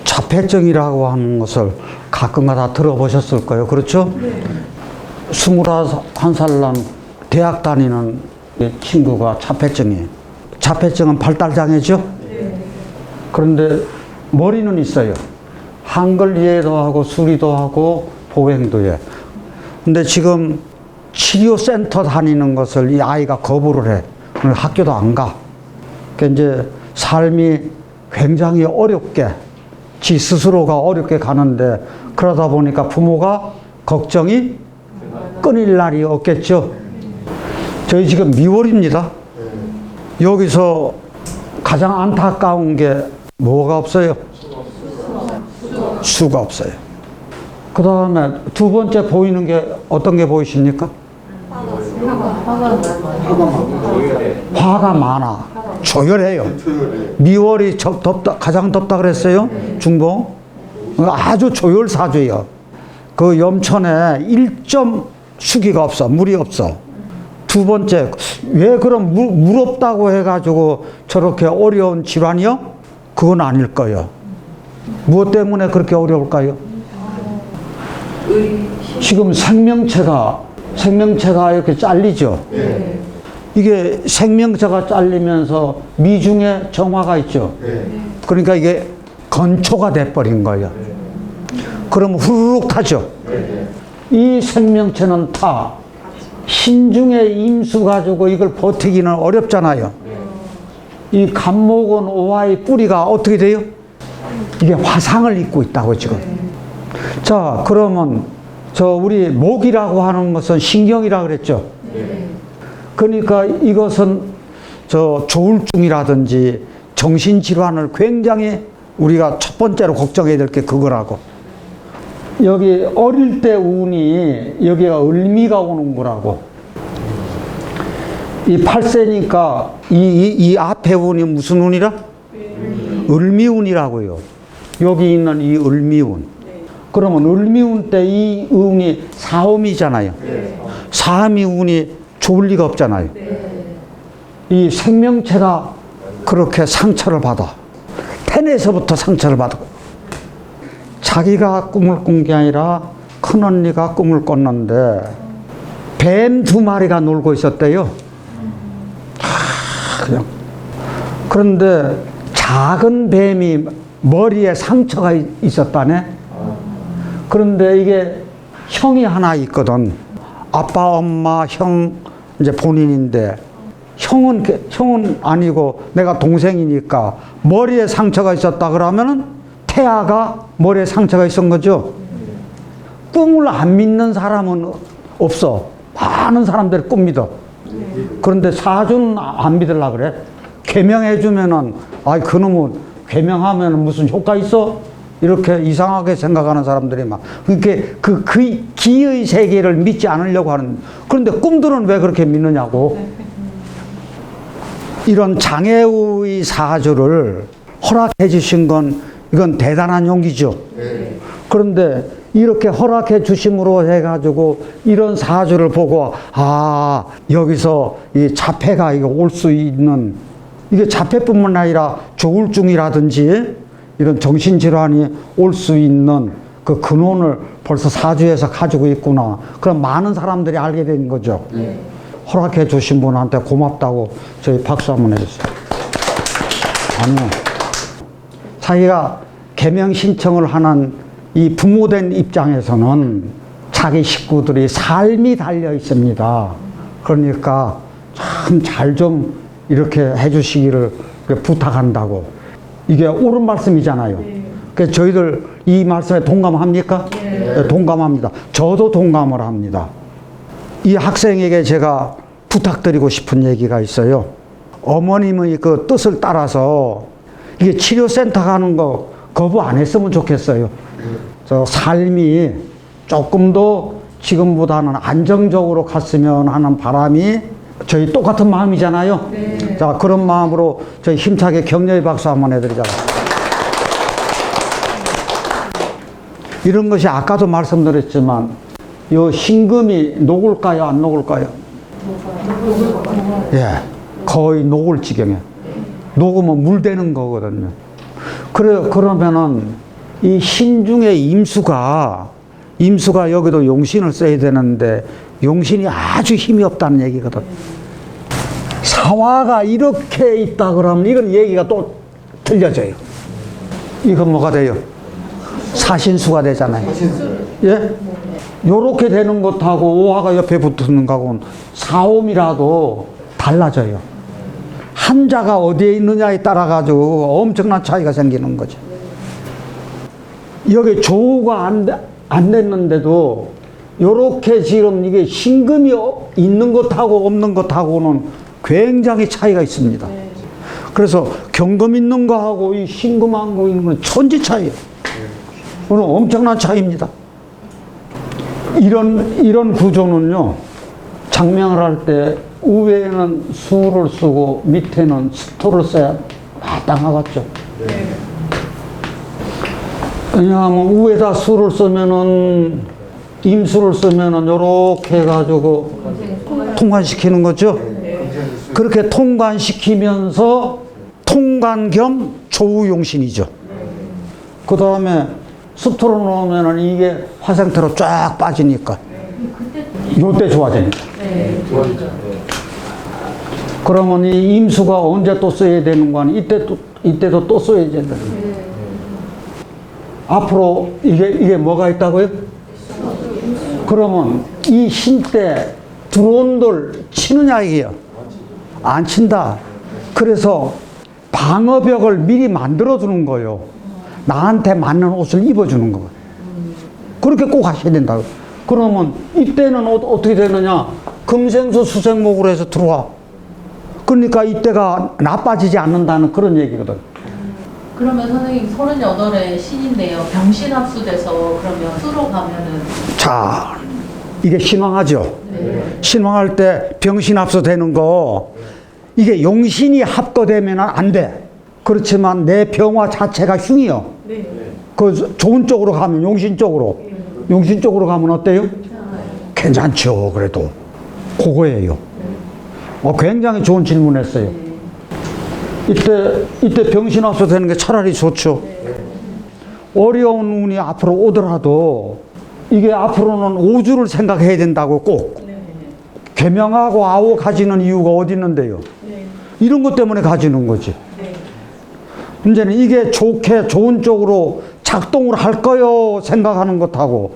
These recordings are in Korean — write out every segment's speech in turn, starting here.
자폐증이라고 하는 것을 가끔가다 들어보셨을 거예요. 그렇죠? 네. 21살 난 대학 다니는 친구가 자폐증이에요. 자폐증은 발달장애죠? 네. 그런데 머리는 있어요. 한글 이해도 하고 수리도 하고 보행도 해. 근데 지금 치료센터 다니는 것을 이 아이가 거부를 해. 학교도 안 가. 그러니까 이제 삶이 굉장히 어렵게, 지 스스로가 어렵게 가는데, 그러다 보니까 부모가 걱정이 끊일 날이 없겠죠. 저희 지금 미월입니다. 여기서 가장 안타까운 게 뭐가 없어요? 수가 없어요. 그 다음에 두 번째 보이는 게 어떤 게 보이십니까? 화가 많아. 조열해요. 미월이 가장 덥다 그랬어요? 중봉? 아주 조열사주예요. 그 염천에 1점 수기가 없어. 물이 없어. 두 번째, 왜 그럼 물 없다고 해가지고 저렇게 어려운 질환이요? 그건 아닐 거예요. 무엇 때문에 그렇게 어려울까요? 지금 생명체가 이렇게 잘리죠? 네. 이게 생명체가 잘리면서 미중에 정화가 있죠? 네. 그러니까 이게 건초가 돼버린 거예요. 네. 그러면 후루룩 타죠? 네. 이 생명체는 타. 신중에 임수 가지고 이걸 버티기는 어렵잖아요. 네. 이 간목은 오화의 뿌리가 어떻게 돼요? 이게 화상을 입고 있다고 지금. 네. 자, 그러면 우리 목이라고 하는 것은 신경이라고 그랬죠? 네. 그러니까 이것은 조울증이라든지 정신질환을 굉장히 우리가 첫 번째로 걱정해야 될 게 그거라고. 여기 어릴 때 운이 여기가 을미가 오는 거라고. 이 8세니까 이 앞에 운이 무슨 운이라? 을미운이라고요. 여기 있는 이 을미운. 그러면 을미운 때 이 운이 사음이잖아요. 네. 사음이 운이 좋을 리가 없잖아요. 네. 이 생명체가 그렇게 상처를 받아. 태에서부터 상처를 받고. 자기가 꿈을 꾼 게 아니라 큰언니가 꿈을 꿨는데 뱀 2마리가 놀고 있었대요. 그냥. 그런데 작은 뱀이 머리에 상처가 있었다네. 그런데 이게 형이 하나 있거든. 아빠, 엄마, 형, 이제 본인인데, 형은 아니고 내가 동생이니까 머리에 상처가 있었다 그러면은 태아가 머리에 상처가 있었던 거죠. 꿈을 안 믿는 사람은 없어. 많은 사람들이 꿈 믿어. 그런데 사주는 안 믿으려고 그래. 개명해주면은, 아이, 그놈은 개명하면 무슨 효과 있어? 이렇게 이상하게 생각하는 사람들이 막, 그렇게 그 기의 세계를 믿지 않으려고 하는. 그런데 꿈들은 왜 그렇게 믿느냐고. 이런 장애의 사주를 허락해 주신 건 이건 대단한 용기죠. 그런데 이렇게 허락해 주심으로 해가지고 이런 사주를 보고, 아, 여기서 이 자폐가 올 수 있는, 이게 자폐뿐만 아니라 조울증이라든지 이런 정신질환이 올 수 있는 그 근원을 벌써 사주에서 가지고 있구나. 그럼 많은 사람들이 알게 된 거죠. 네. 허락해 주신 분한테 고맙다고 저희 박수 한번 해주세요. 아니요. 자기가 개명 신청을 하는 이 부모된 입장에서는 자기 식구들이 삶이 달려 있습니다. 그러니까 참 잘 좀 이렇게 해주시기를 부탁한다고. 이게 옳은 말씀이잖아요. 네. 그래서 저희들 이 말씀에 동감합니까? 네. 동감합니다. 저도 동감을 합니다. 이 학생에게 제가 부탁드리고 싶은 얘기가 있어요. 어머님의 그 뜻을 따라서 이게 치료센터 가는 거 거부 안 했으면 좋겠어요. 삶이 조금 더 지금보다는 안정적으로 갔으면 하는 바람이 저희 똑같은 마음이잖아요. 네. 자, 그런 마음으로 저희 힘차게 격려의 박수 한번 해드리자고요. 이런 것이 아까도 말씀드렸지만 이 신금이 녹을까요, 안 녹을까요? 예, 거의 녹을 지경에. 녹으면 물 되는 거거든요. 그러면은 이 신중의 임수가 여기도 용신을 써야 되는데 용신이 아주 힘이 없다는 얘기거든. 사화가 이렇게 있다 그러면 이건 얘기가 또 틀려져요. 이건 뭐가 돼요? 사신수가 되잖아요. 예? 요렇게 되는 것하고 오화가 옆에 붙는 거하고는 사옴이라도 달라져요. 한자가 어디에 있느냐에 따라 가지고 엄청난 차이가 생기는 거죠. 여기 조우가 안 됐는데도 요렇게 지금 이게 신금이 있는 것하고 없는 것하고는 굉장히 차이가 있습니다. 그래서 경금 있는 거하고 이 신금한 거 있는 건 천지 차이예요. 그건 엄청난 차이입니다. 이런 구조는요, 장명을 할 때 위에는 수를 쓰고 밑에는 수토를 써야 마땅하겠죠. 왜냐하면 위에다 수를 쓰면은 임수를 쓰면은 요렇게 해가지고 통관시키는 거죠. 그렇게 통관시키면서 통관 겸 조우용신이죠. 그 다음에 수토로 넣으면은 이게 화생태로 쫙 빠지니까 요때 좋아지니까. 그러면 이 임수가 언제 또 써야 되는 거 아니? 이때도 또 써야 된다. 앞으로 이게 뭐가 있다고요? 그러면 이 신 때 들어온 돌 치느냐 이게요? 안 친다. 그래서 방어벽을 미리 만들어 주는 거예요. 나한테 맞는 옷을 입어주는 거예요. 그렇게 꼭 하셔야 된다. 그러면 이때는 어떻게 되느냐? 금생수 수생목으로 해서 들어와. 그러니까 이때가 나빠지지 않는다는 그런 얘기거든. 그러면 선생님 38의 신인데요. 병신합수돼서 그러면 수로 가면은. 자, 이게 신왕하죠? 네. 신왕할 때 병신합수 되는 거, 이게 용신이 합거되면 안 돼. 그렇지만 내 병화 자체가 흉이요. 네. 그 좋은 쪽으로 가면 용신 쪽으로. 용신 쪽으로 가면 어때요? 괜찮죠, 그래도. 그거예요. 굉장히 좋은 질문했어요. 이때 병신합수 되는 게 차라리 좋죠. 어려운 운이 앞으로 오더라도 이게 앞으로는 오주를 생각해야 된다고 꼭. 계명하고 아오 가지는 이유가 어디 있는데요? 이런 것 때문에 가지는 거지. 문제는 이게 좋은 쪽으로 작동을 할 거요 생각하는 것하고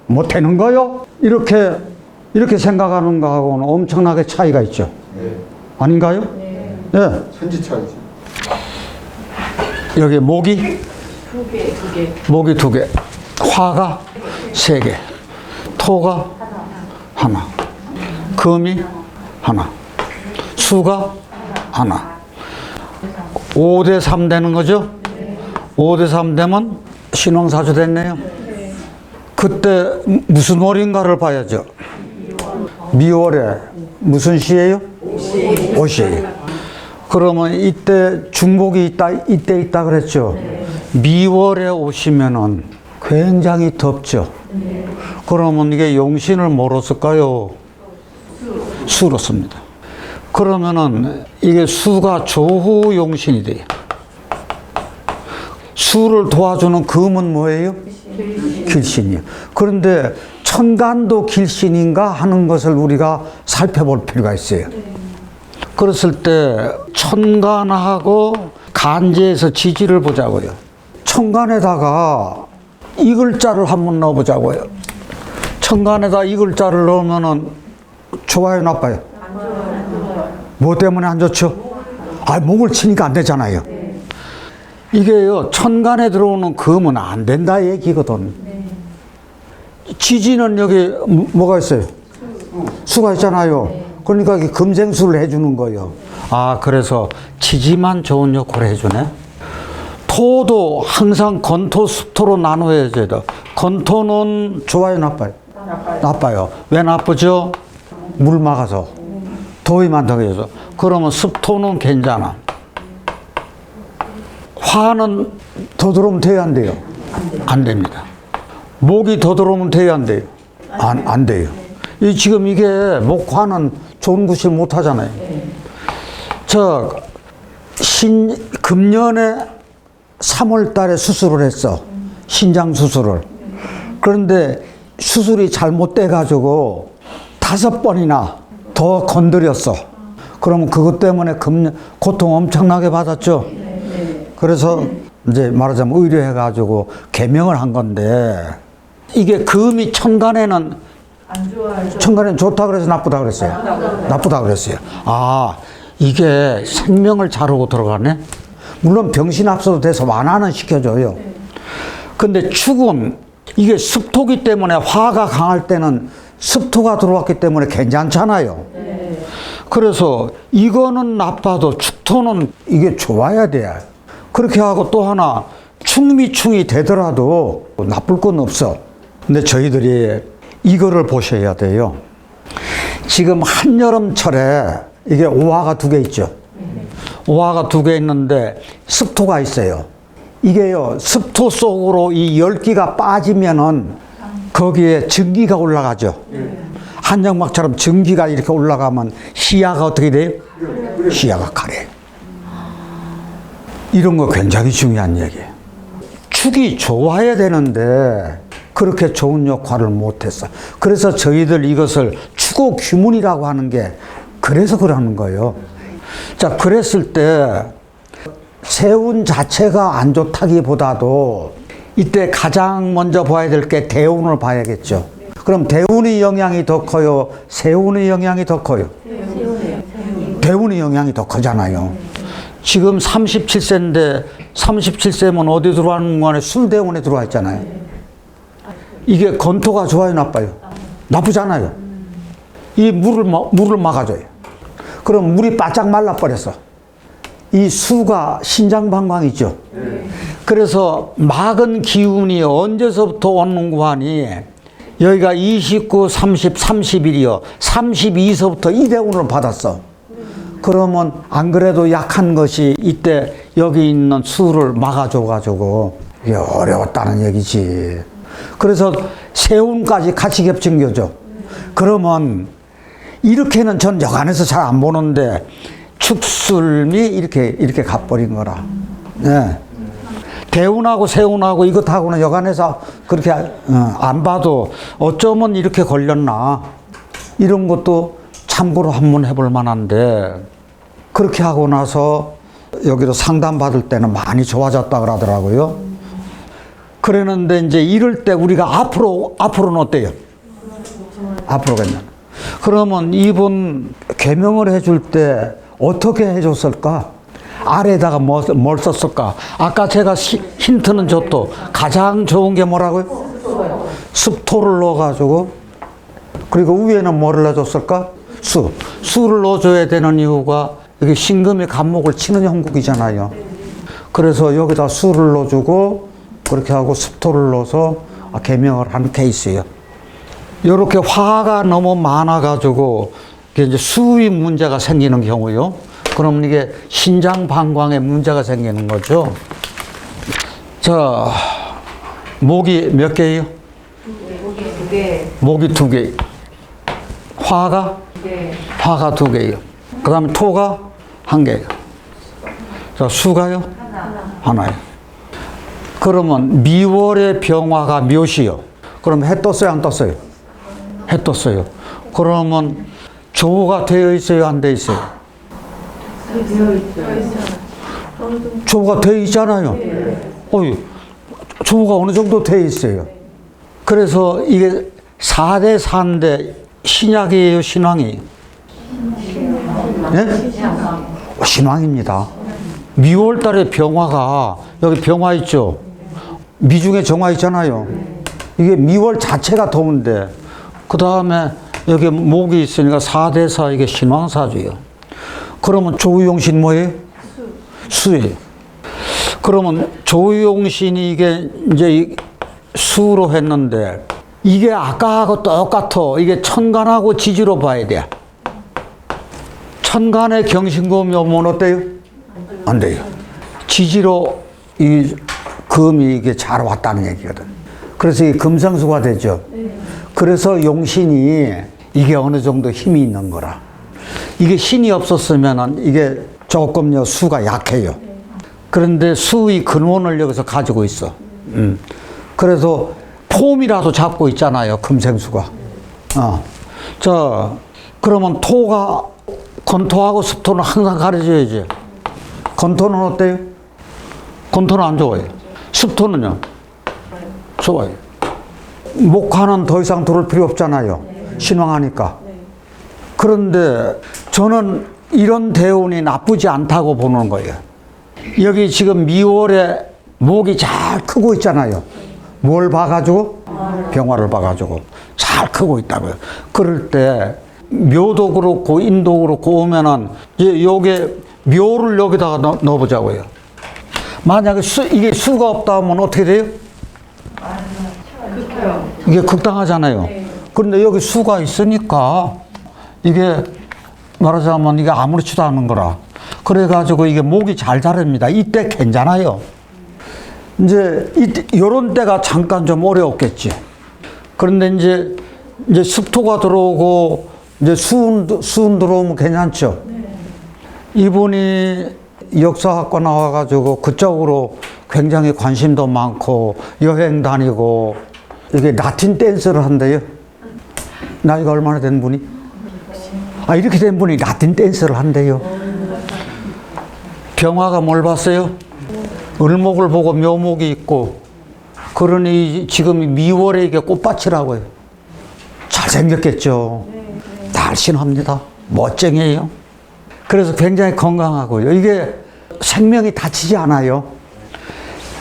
못 되는 거요? 이렇게 생각하는 거하고는 엄청나게 차이가 있죠. 아닌가요? 네. 천지 차이지. 여기 목이 두 개. 목이 2개, 화가 3개, 토가 하나, 금이 하나, 수가 하나. 5대 3 되는 거죠? 5대 3 되면 신왕사주 됐네요. 그때 무슨 월인가를 봐야죠. 미월에 무슨 시예요? 오시예요. 그러면 이때 중복이 있다, 이때 있다 그랬죠. 미월에 오시면은 굉장히 덥죠. 그러면 이게 용신을 뭐로 쓸까요? 수로 씁니다. 그러면은 이게 수가 조후 용신이 돼요. 수를 도와주는 금은 뭐예요? 길신이요. 그런데 천간도 길신인가 하는 것을 우리가 살펴볼 필요가 있어요. 그랬을 때 천간하고 간제에서 지지를 보자고요. 천간에다가 이 글자를 한번 넣어보자고요. 천간에다 이 글자를 넣으면은 좋아요, 나빠요? 뭐 때문에 안 좋죠? 목을 치니까 안 되잖아요. 이게요, 천간에 들어오는 금은 안 된다 얘기거든. 지지는 여기 뭐가 있어요? 수가 있잖아요. 그러니까 금생수를 해주는 거예요. 그래서 지지만 좋은 역할을 해주네. 토도 항상 건토, 습토로 나눠야 돼요. 건토는 좋아요, 나빠요? 나빠요. 왜 나쁘죠? 물 막아서. 더위 많다고 해서. 그러면 습토는 괜찮아. 화는 더 들어오면 돼요, 안 돼요? 안 됩니다. 목이 더 들어오면 돼요, 안 돼요? 안 돼요. 지금 이게 목화는 좋은 구실 못 하잖아요. 금년에 3월 달에 수술을 했어. 신장 수술을. 그런데 수술이 잘못돼 가지고 5번이나 더 건드렸어. 그러면 그것 때문에 고통 엄청나게 받았죠. 그래서 이제 말하자면 의뢰해 가지고 개명을 한 건데, 이게 금이 천간에는 안 좋아요. 천간에는 좋다 그래서 나쁘다 그랬어요. 나쁘다 그랬어요. 아, 이게 생명을 자르고 들어가네. 물론 병신합수도 돼서 완화는 시켜줘요. 근데 축은 이게 습토기 때문에 화가 강할 때는 습토가 들어왔기 때문에 괜찮잖아요. 그래서 이거는 나빠도 축토는 이게 좋아야 돼. 그렇게 하고 또 하나, 충미충이 되더라도 나쁠 건 없어. 근데 저희들이 이거를 보셔야 돼요. 지금 한여름철에 이게 오화가 2개 있죠. 오화가 2개 있는데 습토가 있어요. 이게요, 습토 속으로 이 열기가 빠지면은 거기에 증기가 올라가죠. 한정막처럼 증기가 이렇게 올라가면 시야가 어떻게 돼요? 시야가 가려요. 이런 거 굉장히 중요한 얘기예요. 축이 좋아야 되는데 그렇게 좋은 역할을 못했어. 그래서 저희들 이것을 축오 규문이라고 하는 게 그래서 그러는 거예요. 자, 그랬을 때 세운 자체가 안 좋다기보다도 이때 가장 먼저 봐야 될 게 대운을 봐야겠죠. 그럼 대운의 영향이 더 커요? 세운의 영향이 더 커요? 대운의 영향이 더 크잖아요. 지금 37세인데 37세면 어디 들어가는 거안에 술대운에 들어와 있잖아요. 이게 건토가 좋아요, 나빠요? 나쁘잖아요. 이 물을 막아줘요. 그럼 물이 바짝 말라버렸어. 이 수가 신장방광이죠. 그래서 막은 기운이 언제서부터 오는고 하니, 여기가 29, 30, 31이요. 32서부터 이대운을 받았어. 그러면 안 그래도 약한 것이 이때 여기 있는 수를 막아줘가지고 이게 어려웠다는 얘기지. 그래서 세운까지 같이 겹친 거죠. 그러면 이렇게는 전 여간에서 잘 안 보는데 축술미 이렇게 가버린 거라. 네. 대운하고 세운하고 이것하고는 여간에서 그렇게 안 봐도 어쩌면 이렇게 걸렸나, 이런 것도 참고로 한번 해볼 만한데, 그렇게 하고 나서 여기로 상담 받을 때는 많이 좋아졌다 그러더라고요. 그랬는데 이제 이럴 때 우리가 앞으로는 어때요? 앞으로 괜찮아. 그러면 이분 개명을 해줄 때 어떻게 해줬을까? 아래에다가 뭘 썼을까? 아까 제가 힌트는 줬도 가장 좋은 게 뭐라고요? 습토를 넣어가지고, 그리고 위에는 뭐를 넣어줬을까? 수를 넣어줘야 되는 이유가 여기 신금이 간목을 치는 형국이잖아요. 그래서 여기다 수를 넣어주고 그렇게 하고 습토를 넣어서 개명을 한 케이스예요. 이렇게 화가 너무 많아가지고 이제 수의 문제가 생기는 경우요. 그러면 이게 신장 방광에 문제가 생기는 거죠. 자, 목이 몇 개예요? 목이 2개. 목이 2개. 화가? 네. 화가 2개예요. 그 다음에 토가 1개예요. 자, 수가요? 하나예요. 그러면 미월의 병화가 몇이요? 그럼 해 떴어요, 안 떴어요? 해 떴어요. 그러면 조가 되어 있어요, 안 되어 있어요? 조가 되어 있잖아요. 어이, 조가 어느 정도 되어 있어요. 그래서 이게 4대 4인데 신약이에요, 신왕이? 네? 신왕입니다. 미월 달에 병화가, 여기 병화 있죠? 미중에 정화 있잖아요. 이게 미월 자체가 더운데, 그 다음에 여기 목이 있으니까 4대 4 이게 신왕사주예요. 그러면 조유용신 뭐예요? 수예요. 그러면 조유용신이 이게 이제 수로 했는데, 이게 아까하고 똑같아. 이게 천간하고 지지로 봐야 돼. 천간에 경신금이 오면 어때요? 안 돼요. 지지로 이 금이 이게 잘 왔다는 얘기거든. 그래서 이 금상수가 되죠. 그래서 용신이 이게 어느 정도 힘이 있는 거라. 이게 신이 없었으면 이게 조금요 수가 약해요. 그런데 수의 근원을 여기서 가지고 있어. 그래서 폼이라도 잡고 있잖아요, 금생수가. 자, 그러면 토가 건토하고 습토는 항상 가려져야지. 건토는 어때요? 건토는 안 좋아요. 습토는요? 좋아요. 목화는 더 이상 들을 필요 없잖아요. 신왕하니까. 그런데 저는 이런 대운이 나쁘지 않다고 보는 거예요. 여기 지금 미월에 목이 잘 크고 있잖아요. 뭘 봐가지고? 병화를 봐가지고 잘 크고 있다고요. 그럴 때 묘도 그렇고 인도 그렇고 오면은 요게 묘를 여기다가 넣어보자고요. 만약에 이게 수가 없다 하면 어떻게 돼요? 이게 극당하잖아요. 그런데 여기 수가 있으니까 이게 말하자면 이게 아무렇지도 않은 거라. 그래가지고 이게 목이 잘 자랍니다. 이때 괜찮아요. 이제 요런 때가 잠깐 좀 어려웠겠지. 그런데 이제 습토가 들어오고 이제 수운 들어오면 괜찮죠. 이분이 역사학과 나와가지고 그쪽으로 굉장히 관심도 많고 여행 다니고 이게 라틴 댄스를 한대요. 나이가 얼마나 된 분이? 이렇게 된 분이 라틴 댄스를 한대요. 병화가 뭘 봤어요? 을목을 보고 묘목이 있고, 그러니 지금 미월에 이게 꽃밭이라고요. 잘생겼겠죠. 날씬합니다. 멋쟁이에요. 그래서 굉장히 건강하고요. 이게 생명이 다치지 않아요.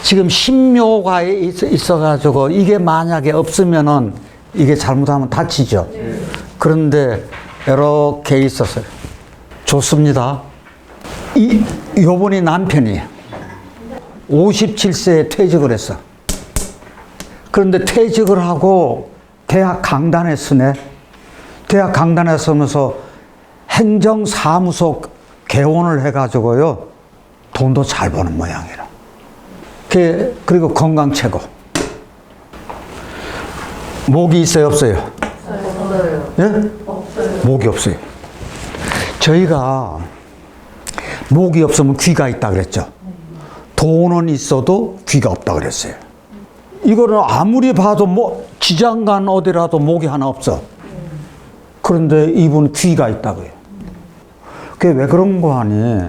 지금 신묘가 있어가지고 이게 만약에 없으면은 이게 잘못하면 다치죠. 그런데 이렇게 있었어요. 좋습니다. 요번이 남편이 57세에 퇴직을 했어. 그런데 퇴직을 하고 대학 강단에 서네. 대학 강단에 서면서 행정사무소 개원을 해가지고요. 돈도 잘 버는 모양이라. 그리고 건강 최고. 목이 있어요, 없어요? 없어요. 예? 없어요. 목이 없어요. 저희가 목이 없으면 귀가 있다 그랬죠. 돈은 있어도 귀가 없다 그랬어요. 이거는 아무리 봐도 지장간 어디라도 목이 하나 없어. 그런데 이분 귀가 있다고요. 그게 왜 그런 거 하니?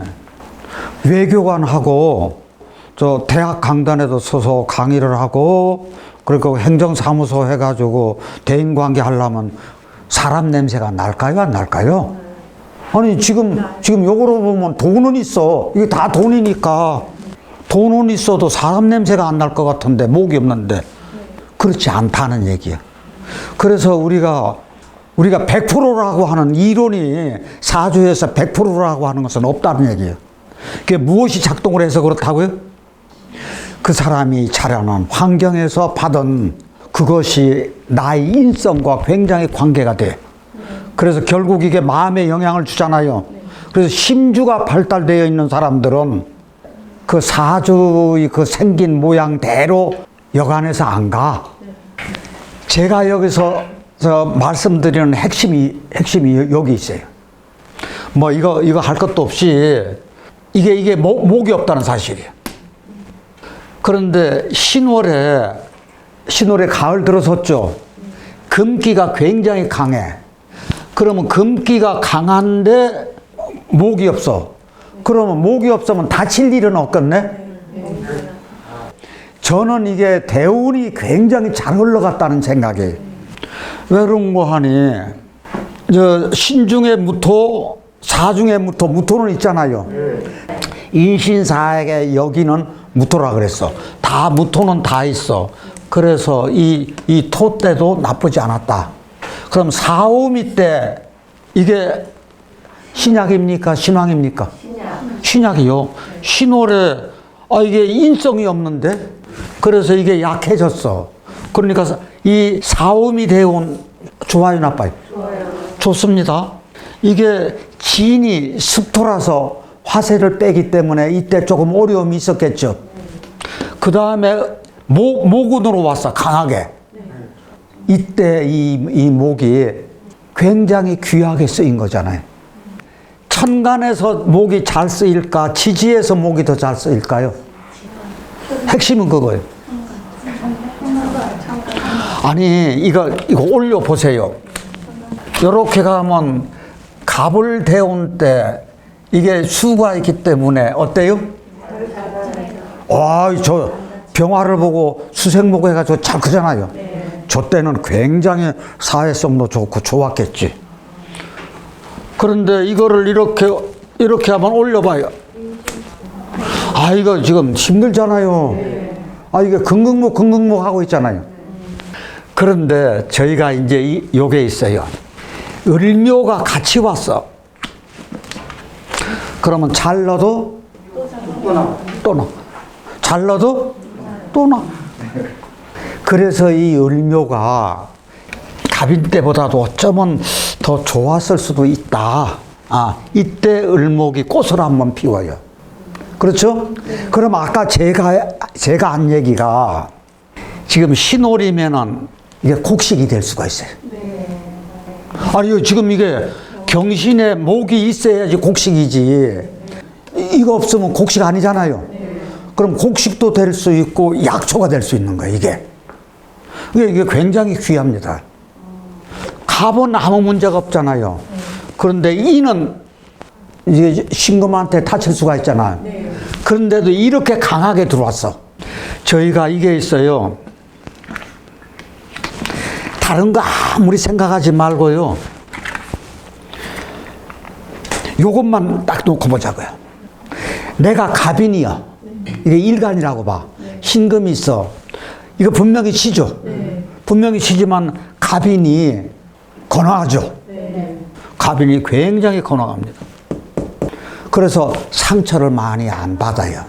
외교관하고 저 대학 강단에도 서서 강의를 하고 그리고 행정사무소 해가지고 대인관계 하려면 사람 냄새가 날까요, 안 날까요? 아니 지금 요거로 보면 돈은 있어. 이게 다 돈이니까 돈은 있어도 사람 냄새가 안 날 것 같은데 목이 없는데 그렇지 않다는 얘기야. 그래서 우리가 100%라고 하는 이론이 사주에서 100%라고 하는 것은 없다는 얘기예요. 그게 무엇이 작동을 해서 그렇다고요? 그 사람이 자라난 환경에서 받은 그것이 나의 인성과 굉장히 관계가 돼. 그래서 결국 이게 마음에 영향을 주잖아요. 그래서 심주가 발달되어 있는 사람들은 그 사주의 그 생긴 모양대로 여간해서 안 가. 제가 여기서 말씀드리는 핵심이 여기 있어요. 이거 할 것도 없이 이게 목이 없다는 사실이에요. 그런데 신월에 가을 들어섰죠. 금기가 굉장히 강해. 그러면 금기가 강한데 목이 없어. 그러면 목이 없으면 다칠 일은 없겠네? 저는 이게 대운이 굉장히 잘 흘러갔다는 생각이에요. 왜 그런 거 하니? 신중에 무토, 사중에 무토, 무토는 있잖아요. 인신사에게 여기는 무토라 그랬어. 다 무토는 다 있어. 그래서 이 토 때도 나쁘지 않았다. 그럼 사오미 때 이게 신약입니까? 신왕입니까? 신약이요. 신월에 이게 인성이 없는데 그래서 이게 약해졌어. 그러니까 이 사오미 대운 좋아요, 나빠요? 좋아요. 좋습니다. 이게 진이 습토라서 화세를 빼기 때문에 이때 조금 어려움이 있었겠죠. 그 다음에 목운으로 왔어, 강하게. 이때 이 목이 굉장히 귀하게 쓰인 거잖아요. 천간에서 목이 잘 쓰일까? 지지에서 목이 더 잘 쓰일까요? 핵심은 그거예요. 아니, 이거 올려보세요. 이렇게 가면 갑을 대운 때 이게 수가 있기 때문에 어때요? 와, 저 병화를 보고 수생목 해가지고 잘 크잖아요. 저 때는 굉장히 사회성도 좋고 좋았겠지. 그런데 이거를 이렇게 한번 올려봐요. 아, 이거 지금 힘들잖아요. 아, 이게 긍긍목 하고 있잖아요. 그런데 저희가 이제 요게 있어요. 을묘가 같이 왔어. 그러면 잘 넣어도 또 넣어. 잘 넣어도 또 넣어. 그래서 이 을묘가 갑인 때보다도 어쩌면 더 좋았을 수도 있다. 아, 이때 을목이 꽃을 한번 피워요. 그렇죠? 그럼 아까 제가 한 얘기가 지금 신월이면은 이게 곡식이 될 수가 있어요. 아니, 지금 이게 경신에 목이 있어야지 곡식이지. 이거 없으면 곡식 아니잖아요. 그럼 곡식도 될 수 있고 약초가 될 수 있는 거예요, 이게. 이게 굉장히 귀합니다. 갑은 아무 문제가 없잖아요. 그런데 이는 이제 신금한테 다칠 수가 있잖아요. 그런데도 이렇게 강하게 들어왔어. 저희가 이게 있어요. 다른 거 아무리 생각하지 말고요. 요것만 딱 놓고 보자고요. 내가 갑인이야. 이게 일간이라고 봐. 신금이 있어. 이거 분명히 치죠. 분명히 치지만 갑인이 건강하죠. 갑인이 굉장히 건강합니다. 그래서 상처를 많이 안 받아요.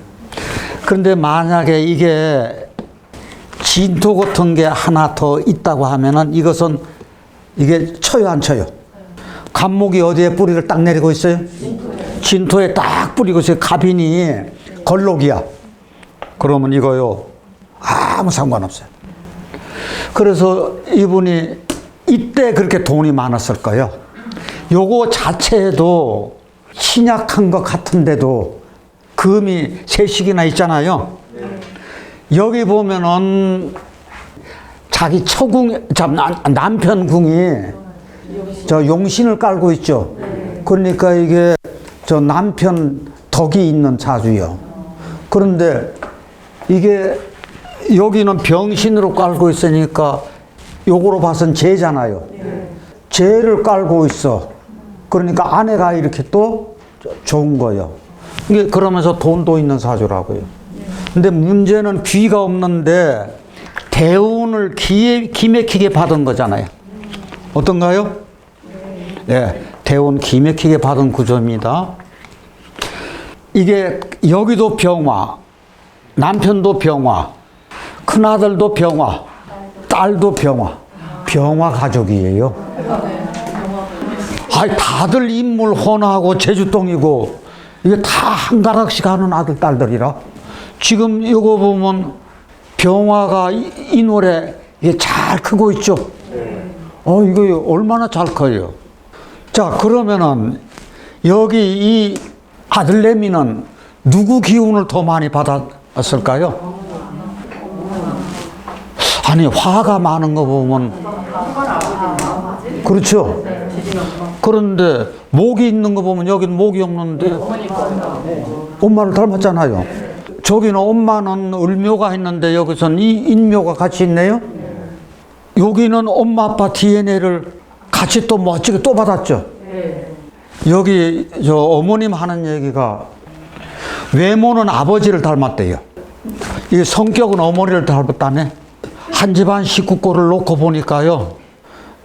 그런데 만약에 이게 진토 같은 게 하나 더 있다고 하면은 이것은 이게 쳐요, 안 쳐요? 갑목이 어디에 뿌리를 딱 내리고 있어요? 진토에 딱 뿌리고 있어요. 갑인이 걸록이야. 그러면 이거요, 아무 상관없어요. 그래서 이분이 이때 그렇게 돈이 많았을 거예요. 요거 자체도 신약한 것 같은데도 금이 세식이나 있잖아요. 여기 보면은 자기 처궁, 남편 궁이 저 용신을 깔고 있죠. 그러니까 이게 저 남편 덕이 있는 자주요. 그런데 이게 여기는 병신으로 깔고 있으니까 요거로 봐선 재잖아요. 재를 깔고 있어. 그러니까 아내가 이렇게 또 좋은 거예요. 이게 그러면서 돈도 있는 사주라고요. 근데 문제는 귀가 없는데 대운을 기맥히게 받은 거잖아요. 어떤가요? 네, 대운 기맥히게 받은 구조입니다. 이게 여기도 병화, 남편도 병화, 큰아들도 병화, 딸도 병화, 병화 가족이에요. 아이, 다들 인물 혼하고 제주똥이고 이게 다 한 가락씩 하는 아들, 딸들이라. 지금 이거 보면 병화가 이 노래 이게 잘 크고 있죠. 이거 얼마나 잘 커요. 자, 그러면은 여기 이 아들내미는 누구 기운을 더 많이 받았을까요? 아니, 화가 많은 거 보면 그렇죠. 그런데 목이 있는 거 보면 여기는 목이 없는데 엄마를 닮았잖아요. 저기는 엄마는 을묘가 있는데 여기서는 인묘가 같이 있네요. 여기는 엄마 아빠 DNA를 같이 또 멋지게 또 받았죠. 여기 저 어머님 하는 얘기가 외모는 아버지를 닮았대요. 이 성격은 어머니를 닮았다네. 한 집안 식구꼴을 놓고 보니까요.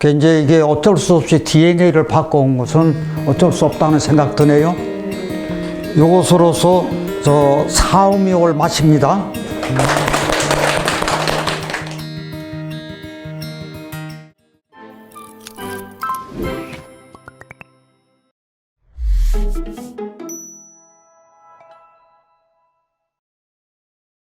이제 이게 어쩔 수 없이 DNA를 바꿔온 것은 어쩔 수 없다는 생각 드네요. 이것으로서 저 사음이올 마칩니다.